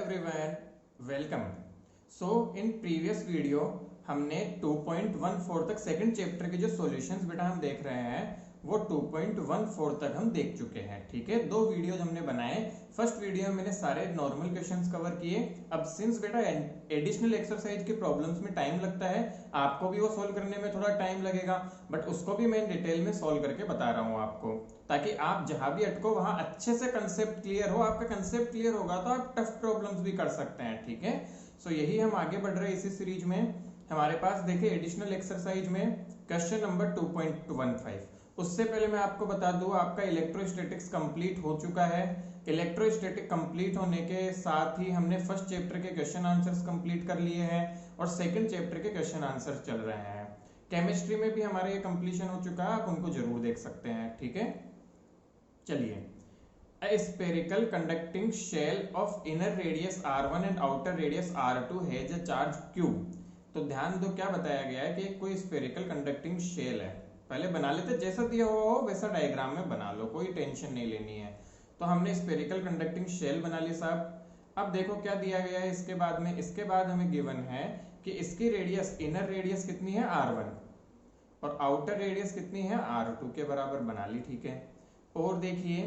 everyone, welcome. So in previous video हमने 2.14 तक second chapter के जो सॉल्यूशंस बेटा हम देख रहे हैं वो 2.14 तक हम देख चुके हैं। ठीक है, दो वीडियोज हमने बनाए। फर्स्ट वीडियो में मैंने सारे नॉर्मल क्वेश्चंस कवर किए। अब सिंस बेटा एडिशनल एक्सरसाइज के प्रॉब्लम्स में टाइम लगता है, आपको भी वो सोल्व करने में थोड़ा टाइम लगेगा, बट उसको भी मैं डिटेल में सोल्व करके बता रहा हूँ आपको, ताकि आप जहां भी अटको वहां अच्छे से कंसेप्ट क्लियर हो। आपका कंसेप्ट क्लियर होगा तो आप टफ प्रॉब्लम्स भी कर सकते हैं। ठीक है, सो यही हम आगे बढ़ रहे हैं इसी सीरीज में। हमारे पास देखिए एडिशनल एक्सरसाइज में क्वेश्चन नंबर 2.15। उससे पहले मैं आपको बता दूं, आपका इलेक्ट्रोस्टैटिक्स कंप्लीट हो चुका है। इलेक्ट्रोस्टैटिक कंप्लीट होने के साथ ही हमने फर्स्ट चैप्टर के क्वेश्चन आंसर्स कंप्लीट कर लिए हैं और सेकंड चैप्टर के क्वेश्चन आंसर्स चल रहे हैं। केमिस्ट्री में भी हमारे ये कंप्लीशन हो चुका है, आप उनको जरूर देख सकते हैं। ठीक है, चलिए। A spherical conducting shell of inner radius r1 and outer radius r2 has a charge q। तो ध्यान दो क्या बताया गया है कि कोई स्फेरिकल कंडक्टिंग शेल है। पहले बना लेते, जैसा दिया हुआ हो वैसा डायग्राम में बना लो, कोई टेंशन नहीं लेनी है। तो हमने स्फेरिकल कंडक्टिंग शेल बना ली साहब। अब देखो क्या दिया गया है इसके बाद में। इसके बाद हमें गिवन है कि इसकी रेडियस, इनर रेडियस कितनी है r1 और आउटर रेडियस कितनी है r2 के बराबर बना ली। ठीक है, और देखिए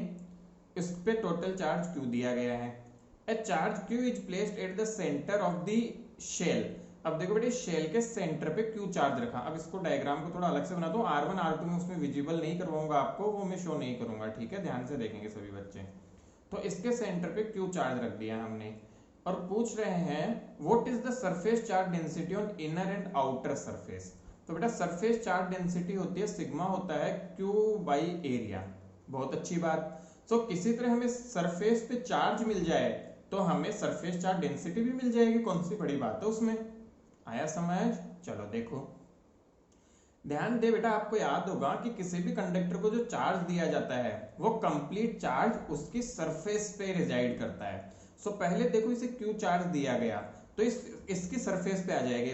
इस पे टोटल चार्ज Q दिया गया है। A charge Q is placed at the centre of the shell. अब देखो बेटे, शेल के सेंटर पे Q चार्ज रखा। अब इसको डायग्राम को थोड़ा अलग से बनाता हूँ। R1 R2 में उसमें विजिबल नहीं करवाऊंगा आपको, वो मैं शो नहीं करूंगा। ठीक है, ध्यान से देखेंगे सभी बच्चे। तो इसके सेंटर पे Q चार्ज रख दिया हमने और पूछ रहे हैं what is the surface charge density on inner and outer surface. तो बेटा सरफेस चार्ज डेंसिटी होती है सिग्मा, होता है Q बाई एरिया। बहुत अच्छी बात। तो किसी तरह हमें सरफेस पे चार्ज मिल जाए तो हमें सरफेस चार्ज डेंसिटी भी मिल जाएगी। कौन सी बड़ी बात है उसमें, आया समझ। चलो देखो, ध्यान दे बेटा, आपको याद होगा कि किसी भी कंडक्टर को जो चार्ज दिया जाता है वो कंप्लीट चार्ज उसकी सरफेस पे रिजाइड करता है। सो पहले देखो इसे क्यू चार्ज दिया गया तो इसकी सरफेस पे आ जाएगा।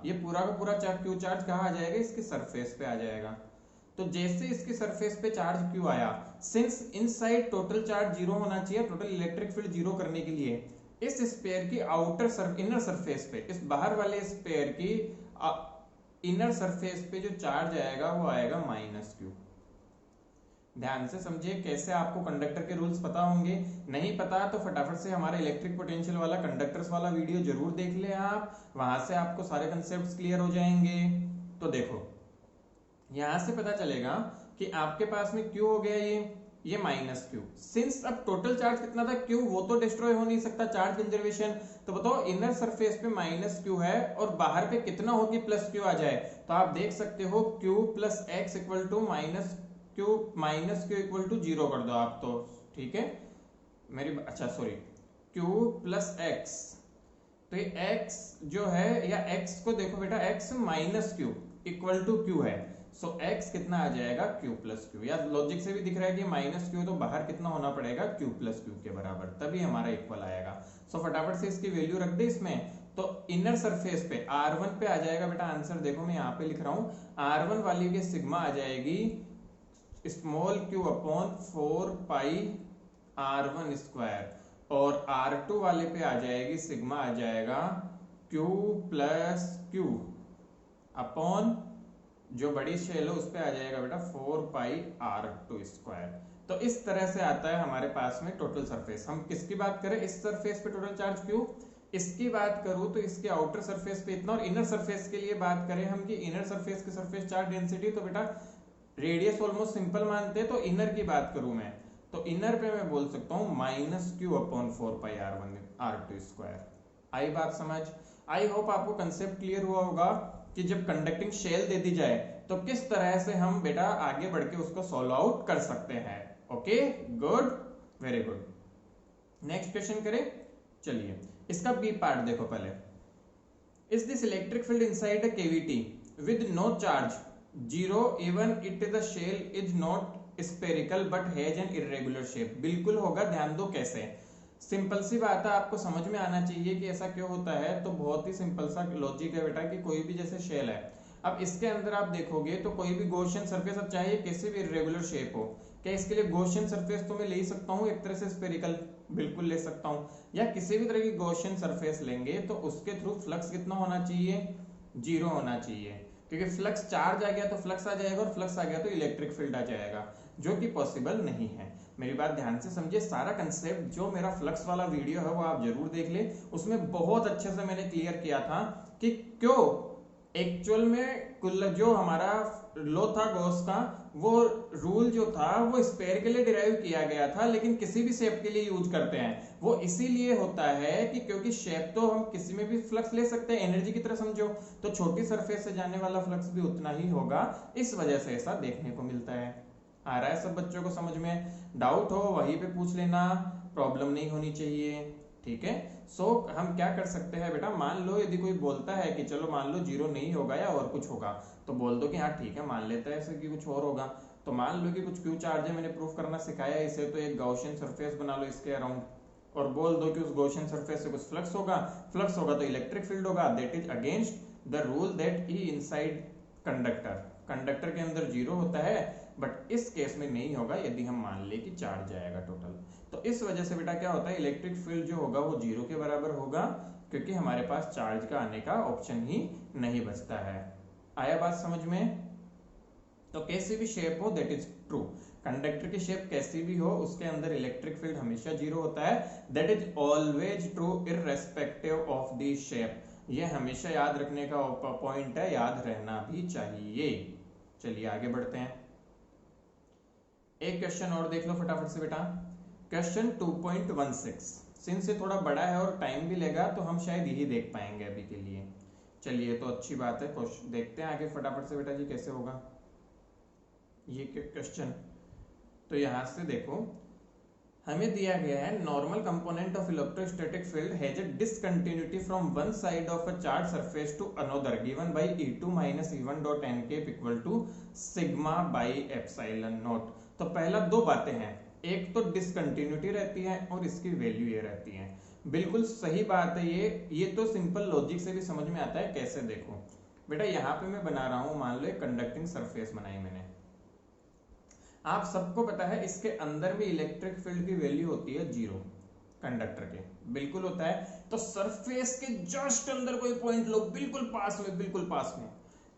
ये पूरा का पूरा क्यू चार्ज कहाँ आ जाएगा, इसकी सरफेस पे आ जाएगा। तो जैसे इसकी सरफेस पे चार्ज क्यू आया, since inside total charge zero होना चाहिए, टोटल इलेक्ट्रिक फील्ड जीरो करने के लिए इस स्फीयर की इनर सरफेस पे, इस बाहर वाले स्फीयर की इनर सरफेस पे जो चार्ज आएगा वो आएगा माइनस क्यू। ध्यान से समझिए, कैसे आपको कंडक्टर के रूल्स पता होंगे। नहीं पता तो फटाफट से हमारा इलेक्ट्रिक पोटेंशियल वाला कंडक्टर्स वाला वीडियो जरूर देख ले आप, वहां से आपको सारे कंसेप्ट क्लियर हो जाएंगे। तो देखो यहां से पता चलेगा कि आपके पास में Q हो गया ये माइनस क्यू। सिंस अब टोटल चार्ज कितना था Q, वो तो डिस्ट्रॉय हो नहीं सकता, चार्ज कंजर्वेशन। तो बताओ इनर सरफेस पे माइनस क्यू है और बाहर पे कितना हो कि प्लस क्यू आ जाए। तो आप देख सकते हो Q plus x equal to minus q equal to zero कर दो आप तो। ठीक है मेरी, अच्छा सॉरी, Q प्लस एक्स। तो ये x जो है, या x को देखो बेटा, x minus q equal to q है। सो x कितना आ जाएगा Q प्लस क्यू। या लॉजिक से भी दिख रहा है कि माइनस क्यू, तो बाहर कितना होना पड़ेगा Q प्लस क्यू के बराबर, तभी हमारा इक्वल आएगा। सो फटाफट से इसकी वैल्यू रख दे इसमें। तो इनर सरफेस पे R1 पे आ जाएगा बेटा आंसर, देखो मैं यहाँ पे लिख रहा हूँ, R1 वाली की सिग्मा आ जाएगी स्मॉल q अपॉन 4 पाई R1 स्क्वायर और R2 वाले पे आ जाएगी सिग्मा आ जाएगा Q प्लस क्यू अपॉन जो बड़ी शेल है उस पे आ जाएगा बेटा 4 पाई R2 स्क्वायर। तो इस तरह से आता है हमारे पास में टोटल सरफेस। हम किसकी बात करें, इस सरफेस पे टोटल चार्ज क्यू। इसकी बात करूं तो इसके आउटर सरफेस पे इतना, और इनर सरफेस के लिए बात करें हम कि इनर सरफेस की सरफेस चार्ज डेंसिटी, तो बेटा रेडियस ऑलमोस्ट सिंपल मानते हैं। तो इनर की बात करूं मैं, तो इनर पे मैं बोल सकता हूं माइनस क्यू अपॉन 4 पाई R2 स्क्वायर। आई बात समझ। आई होप आपको कंसेप्ट क्लियर हुआ होगा कि जब कंडक्टिंग शेल दे दी जाए तो किस तरह से हम बेटा आगे बढ़ के उसको सॉल्व आउट कर सकते हैं। Okay, good, very good. Next question करें। चलिए इसका बी पार्ट देखो पहले। Is this electric field inside a cavity with no charge zero even it the shell is not spherical but has an irregular shape. बिल्कुल होगा, ध्यान दो कैसे। सिंपल सी बात है, आपको समझ में आना चाहिए कि ऐसा क्यों होता है। तो बहुत ही सिंपल सा लॉजिक है बेटा कि कोई भी जैसे शेल है, अब इसके अंदर आप देखोगे तो कोई भी गॉसियन सरफेस, अब चाहे किसी भी इर्रेगुलर शेप हो, क्या इसके लिए गॉसियन सरफेस तो मैं ले ही सकता हूँ एक तरह से, स्फेरिकल बिल्कुल ले सकता हूँ, या किसी भी तरह की गॉसियन सरफेस लेंगे तो उसके थ्रू फ्लक्स कितना होना चाहिए, 0 होना चाहिए, क्योंकि फ्लक्स चार्ज आ गया तो फ्लक्स आ जाएगा और फ्लक्स आ गया तो इलेक्ट्रिक फील्ड आ जाएगा, जो कि पॉसिबल नहीं है। मेरी बात ध्यान से समझिए, सारा कंसेप्ट जो मेरा फ्लक्स वाला वीडियो है वो आप जरूर देख ले, उसमें बहुत अच्छे से मैंने क्लियर किया था कि क्यों एक्चुअल में जो हमारा लो था गॉस का, वो रूल जो था वो स्फेयर के लिए डिराइव किया गया था, लेकिन किसी भी शेप के लिए यूज करते हैं। वो इसीलिए होता है कि क्योंकि शेप तो हम किसी में भी फ्लक्स ले सकते हैं, एनर्जी की तरह समझो, तो छोटी सरफेस से जाने वाला फ्लक्स भी उतना ही होगा, इस वजह से ऐसा देखने को मिलता है। आ रहा है सब बच्चों को समझ में? डाउट हो वहीं पे पूछ लेना, प्रॉब्लम नहीं होनी चाहिए, ठीक है। सो हम क्या कर सकते हैं बेटा, मान लो यदि कोई बोलता है कि चलो मान लो 0 नहीं होगा या और कुछ होगा, तो बोल दो कि हाँ ठीक है मान लेते हैं ऐसे कि कुछ और होगा। तो मान लो कि कुछ क्यू चार्ज है, मैंने प्रूफ करना सिखाया इसे, तो एक गॉसियन सरफेस बना लो इसके अराउंड और बोल दो कि उस गॉसियन सरफेस से कुछ फ्लक्स होगा, फ्लक्स होगा तो इलेक्ट्रिक फील्ड होगा, that is against the rule that E inside conductor, conductor के अंदर 0 होता है, बट इस केस में नहीं होगा यदि हम मान ले कि चार्ज आएगा टोटल। तो इस वजह से बेटा क्या होता है, इलेक्ट्रिक फील्ड जो होगा वो 0 के बराबर होगा, क्योंकि हमारे पास चार्ज का आने का ऑप्शन ही नहीं बचता है। आया बात समझ में? तो कैसी भी शेप हो दैट इज ट्रू, कंडक्टर की शेप कैसी भी हो उसके अंदर इलेक्ट्रिक फील्ड हमेशा 0 होता है, that is always true irrespective of the shape. ये हमेशा याद रखने का पॉइंट है, याद रहना भी चाहिए। चलिए आगे बढ़ते हैं, एक क्वेश्चन और देख लो फटाफट से बेटा। क्वेश्चन 2.16, सिंस ये थोड़ा बड़ा है और टाइम भी लेगा तो हम शायद यही देख पाएंगे अभी के लिए। चलिए तो अच्छी बात है, क्वेश्चन देखते हैं आगे फटाफट से बेटा जी कैसे होगा ये क्वेश्चन। तो यहां से देखो, हमें दिया गया है normal component of electrostatic field has a discontinuity from one side of a charge surface to another given by E2 - E1 dot n equal to sigma by epsilon naught. तो पहला दो बातें हैं, एक तो डिसकंटिन्यूटी रहती है और इसकी वैल्यू ये रहती है। बिल्कुल सही बात है ये तो सिंपल लॉजिक से भी समझ में आता है। कैसे देखो बेटा, यहाँ पे मैं बना रहा हूं, मान लो एक कंडक्टिंग सरफेस बनाई मैंने, आप सबको पता है इसके अंदर में इलेक्ट्रिक फील्ड की वैल्यू होती है 0, कंडक्टर के बिल्कुल होता है। तो सरफेस के जस्ट अंदर कोई पॉइंट लो, बिल्कुल पास में,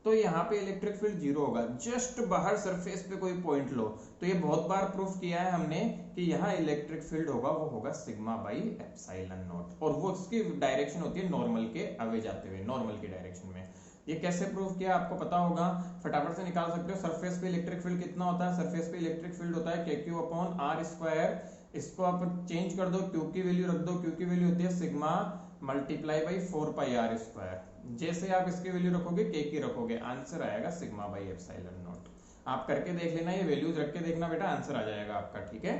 तो यहाँ पे इलेक्ट्रिक फील्ड 0 होगा। जस्ट बाहर सरफेस पे कोई पॉइंट लो, तो ये बहुत बार प्रूफ किया है हमने कि यहाँ इलेक्ट्रिक फील्ड होगा, वो होगा सिग्मा बाई एप्सिलॉन नॉट, और वो उसकी डायरेक्शन होती है नॉर्मल के अवे जाते हुए, नॉर्मल की डायरेक्शन में। ये कैसे प्रूफ किया आपको पता होगा, फटाफट से निकाल सकते हो। सरफेस पे इलेक्ट्रिक फील्ड कितना होता है, सरफेस पे इलेक्ट्रिक फील्ड होता है KQ अपॉन R स्क्वायर। इसको आप चेंज कर दो, Q की वैल्यू रख दो, Q की वैल्यू होती है sigma multiply by 4 pi R square. जैसे आप इसकी वैल्यू रखोगे K की रखोगे, आंसर आएगा सिग्मा बाई एप्सिलॉन नॉट। आप करके देख लेना, ये वैल्यूज रख के देखना बेटा, आंसर आ जाएगा आपका, ठीक है।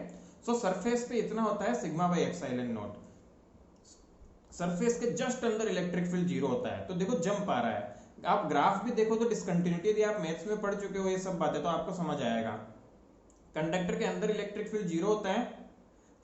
सो सरफेस पे इतना होता है sigma by epsilon not, surface के जस्ट अंदर इलेक्ट्रिक फील्ड 0 होता है। तो देखो जंप आ रहा है, आप ग्राफ भी देखो तो डिसकंटिन्यूटी, यदि आप मैथ्स में पढ़ चुके हो ये सब बातें तो आपको समझ आएगा। कंडक्टर के अंदर इलेक्ट्रिक फील्ड 0 होता है,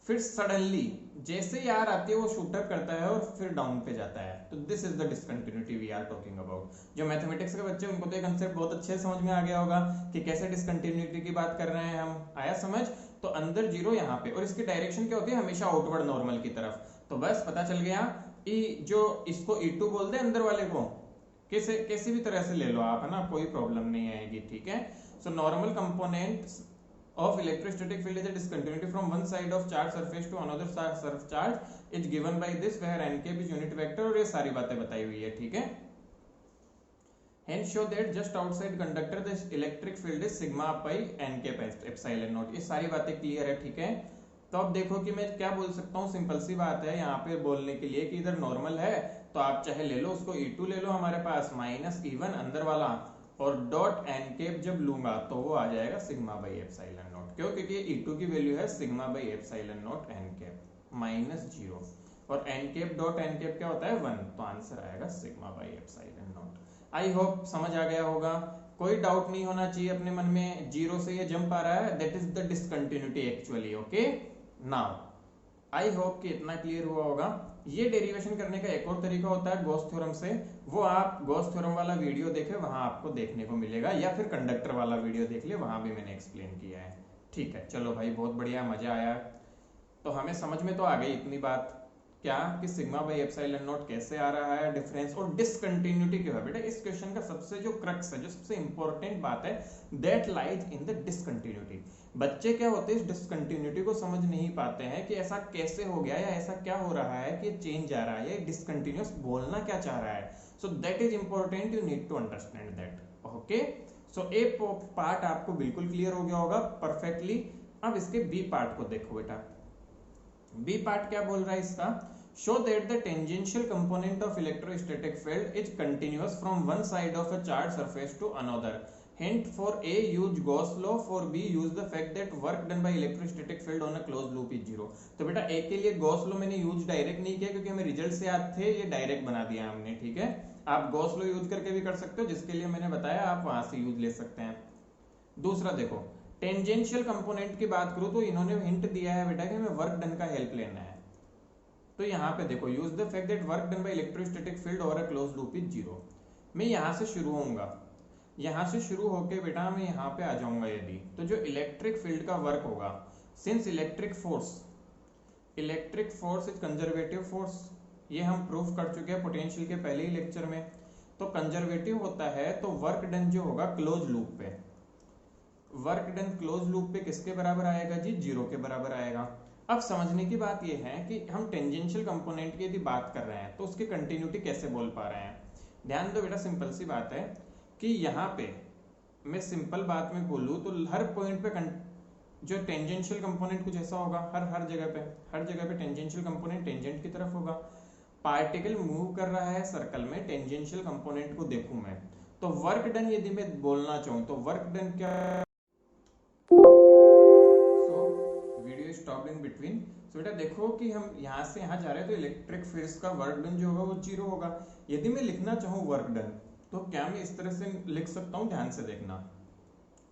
फिर सडनली जैसे ही आर आती है वो शूट अप करता है और फिर डाउन पे जाता है। तो this is the discontinuity we are talking about. जो मैथमेटिक्स के बच्चे उनको तो ये कंसेप्ट बहुत अच्छे से समझ में आ गया होगा कि कैसे डिसकंटिन्यूटी की बात कर रहे हैं हम। आया समझ? तो अंदर 0 यहाँ पे, और इसकी डायरेक्शन क्या होती है, हमेशा आउटवर्ड नॉर्मल की तरफ। तो बस पता चल गया, जो इसको E2 बोलते हैं अंदर वाले को, कैसी भी तरह से ले लो आप, है ना, कोई प्रॉब्लम नहीं आएगी, ठीक है। So normal component of electrostatic field is a discontinuity from one side of charge surface to another surface charge is given by this, where n cap is unit vector, और ये सारी बातें बताई हुई है, ठीक है। hence show that just outside conductor the electric field is sigma by n cap epsilon naught। ये सारी बातें क्लियर है, ठीक है। तो अब देखो कि मैं क्या बोल सकता हूँ, सिंपल सी बात है यहाँ पे बोलने के लिए कि इधर नॉर्मल है तो आप चाहे ले लो उसको E2 ले लो हमारे पास माइनस E1 अंदर वाला, और डॉट एन कैप जब लूंगा तो वो आ जाएगा सिग्मा बाई एप्सिलॉन नॉट। क्यों? क्योंकि E2 की वैल्यू है sigma by epsilon naught n cap minus 0, और n cap dot n cap क्या होता है 1, तो आंसर आएगा sigma by epsilon naught. I hope समझ आ गया होगा, कोई डाउट नहीं होना चाहिए अपने मन में। 0 से ये जंप आ रहा है, that is the discontinuity actually, okay. Now I hope कि इतना क्लियर हुआ होगा। ये डेरिवेशन करने का एक और तरीका होता है गॉस थ्योरम से, वो आप गॉस थ्योरम वाला वीडियो देखें, वहां आपको देखने को मिलेगा, या फिर कंडक्टर वाला वीडियो देख ले, वहां भी मैंने एक्सप्लेन किया है, ठीक है, चलो भाई बहुत बढ़िया, मजा आया। तो हमें समझ में तो आ गई इतनी बात, क्या कि सिग्मा बाई एप्सिलॉन नॉट कैसे आ रहा है, डिफरेंस और डिसकंटिन्यूटी क्या है। बेटा इस क्वेश्चन का सबसे जो क्रक्स है, जो सबसे इंपॉर्टेंट बात है, that lies in the discontinuity. बच्चे क्या होते हैं, इस डिसकंटिन्यूटी को समझ नहीं पाते हैं कि ऐसा कैसे हो गया, या ऐसा क्या हो रहा है कि चेंज आ रहा है, या डिसकंटिन्यूअस बोलना क्या चाह रहा है। So that is important, you need to understand that. Okay, so A part आपको बिल्कुल क्लियर हो गया होगा परफेक्टली। अब इसके बी पार्ट को देखो बेटा। बी पार्ट क्या बोल रहा है इसका, show that the tangential component of electrostatic field is continuous from one side of a charge surface to another. Hint for A use Gauss law, for B use the fact that work done by electrostatic field on a closed loop is zero. तो बेटा A के लिए Gauss law मैंने use direct नहीं किया क्योंकि हमें result से याद थे, ये डायरेक्ट बना दिया हमने। ठीक है, आप गॉस लॉ यूज करके भी कर सकते हो, जिसके लिए मैंने बताया आप वहां से यूज ले सकते हैं। दूसरा देखो, टेंजेंशियल कंपोनेंट की बात करूं तो इन्होंने हिंट दिया है बेटा कि हमें वर्क डन का हेल्प लेना है। तो यहाँ पे देखो, use the fact that work done by electrostatic field over a closed loop is zero. मैं यहाँ से शुरू होऊंगा, यहाँ से शुरू होके बेटा मैं यहाँ पे आ जाऊंगा यदि, तो जो इलेक्ट्रिक फील्ड का वर्क होगा, since electric force is conservative force, ये हम प्रूफ कर चुके हैं पोटेंशियल के पहले ही लेक्चर में। तो कंजर्वेटिव होता है, तो वर्क डन जो होगा क्लोज लूप पे, वर्क डन क्लोज लूप पे किसके बराबर आएगा जी, जीरो के बराबर आएगा। अब समझने की बात यह है कि हम टेंजेंशियल कंपोनेंट की यदि बात कर रहे हैं तो उसकी कंटिन्यूटी कैसे बोल पा रहे हैं। ध्यान दो बेटा, सिंपल सी बात है कि यहाँ पे मैं सिंपल बात में बोलूँ तो हर पॉइंट पे जो टेंजेंशियल कंपोनेंट कुछ ऐसा होगा, हर जगह पे टेंजेंशियल कंपोनेंट टेंजेंट की तरफ होगा। पार्टिकल मूव कर रहा है सर्कल में, टेंजेंशियल कंपोनेंट को देखूं मैं, तो वर्क डन यदि मैं बोलना चाहूँ तो वर्क डन क्या, वीडियो स्टॉप इन बिटवीन। सो बेटा देखो कि हम यहाँ से यहाँ जा रहे हैं तो इलेक्ट्रिक फील्ड का वर्क डन जो होगा वो जीरो होगा। यदि मैं लिखना चाहूँ वर्क डन, तो क्या मैं इस तरह से लिख सकता हूँ, ध्यान से देखना।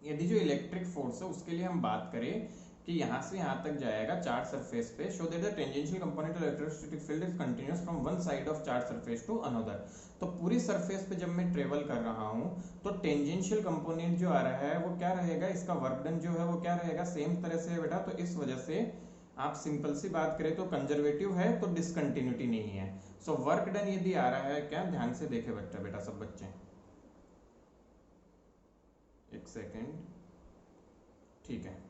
यदि जो इलेक्ट्रिक फोर्स है उसके लिए हम बात करें कि यहाँ से यहाँ तक जाएगा चार्ज सरफेस पे, show that the tangential component of electrostatic field is continuous from one side of charge surface to another. तो पूरी सरफेस पे जब मैं ट्रेवल कर रहा हूँ तो टेंजेंशियल कंपोनेंट जो आ रहा है वो क्या रहेगा, इसका वर्क डन जो है वो क्या रहेगा, सेम तरह से बेटा। तो इस वजह से आप सिंपल सी बात करें तो कंजर्वेटिव है तो डिसकंटिन्यूटी नहीं है। सो वर्क डन यदि आ रहा है, क्या ध्यान से देखे बच्चा, बेटा सब बच्चे एक सेकेंड, ठीक है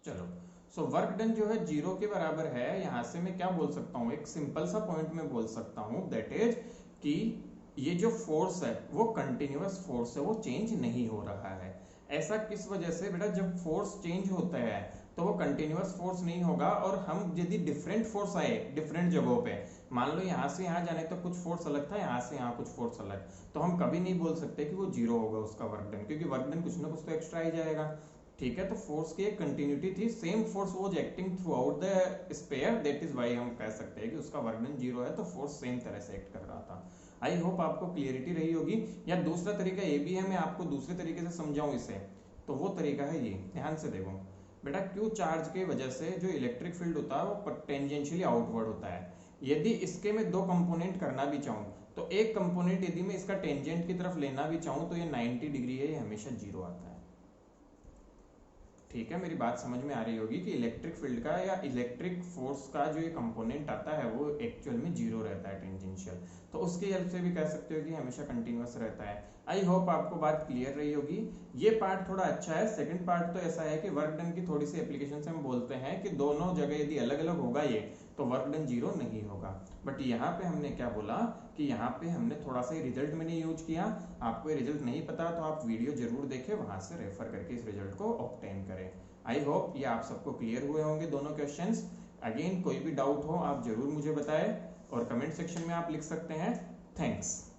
चलो। सो वर्क डन जो है जीरो के बराबर है। यहां से मैं क्या बोल सकता हूं, एक सिंपल सा पॉइंट में बोल सकता हूं, दैट इज कि ये जो फोर्स है वो कंटिन्यूअस फोर्स है, वो चेंज नहीं हो रहा है। ऐसा किस वजह से बेटा, जब फोर्स चेंज होता है तो वो कंटिन्यूअस फोर्स नहीं होगा। और हम यदि डिफरेंट फोर्स आए डिफरेंट जगहों पे, मान लो यहाँ से यहाँ जाने तो कुछ फोर्स अलग था, यहाँ से यहाँ कुछ फोर्स अलग, तो हम कभी नहीं बोल सकते कि वो जीरो होगा उसका वर्क डन, क्योंकि वर्क डन कुछ ना कुछ तो एक्स्ट्रा ही जाएगा। ठीक है, तो फोर्स की एक कंटिन्यूटी थी, same force was acting throughout the sphere, that is why हम कह सकते हैं कि उसका वर्क डन जीरो है, तो फोर्स सेम तरह से एक्ट कर रहा था। आई होप आपको क्लियरिटी रही होगी। या दूसरा तरीका ये भी है, मैं आपको दूसरे तरीके से समझाऊं इसे, तो वो तरीका है ये, ध्यान से देखो बेटा। क्यू चार्ज के वजह से जो इलेक्ट्रिक फील्ड होता है वो टेंजेंशियली आउटवर्ड होता है। यदि इसके मैं दो कंपोनेंट करना भी चाहूँ तो एक कंपोनेंट यदि मैं इसका टेंजेंट की तरफ लेना भी चाहूँ तो ये 90 डिग्री है, ये हमेशा जीरो आता है। ठीक है, मेरी बात समझ में आ रही होगी कि इलेक्ट्रिक फील्ड का या इलेक्ट्रिक फोर्स का जो ये कंपोनेंट आता है वो एक्चुअल में जीरो रहता है, टेंजेंशियल। तो उसकी हेल्प से भी कह सकते हो कि हमेशा कंटिन्यूअस रहता है। आई होप आपको बात क्लियर रही होगी। ये पार्ट थोड़ा अच्छा है। सेकंड पार्ट तो ऐसा है कि वर्क डन की थोड़ी सी एप्लीकेशन से हम बोलते हैं कि दोनों जगह यदि अलग अलग होगा ये, तो वर्क डन जीरो नहीं होगा। बट यहाँ पे हमने क्या बोला कि यहाँ पे हमने थोड़ा सा रिजल्ट मैंने यूज किया। आपको ये रिजल्ट नहीं पता तो आप वीडियो जरूर देखें, वहां से रेफर करके इस रिजल्ट को ऑब्टेन करें। आई होप ये आप सबको क्लियर हुए होंगे दोनों क्वेश्चंस। अगेन कोई भी डाउट हो आप जरूर मुझे बताएं और कमेंट सेक्शन में आप लिख सकते हैं। थैंक्स।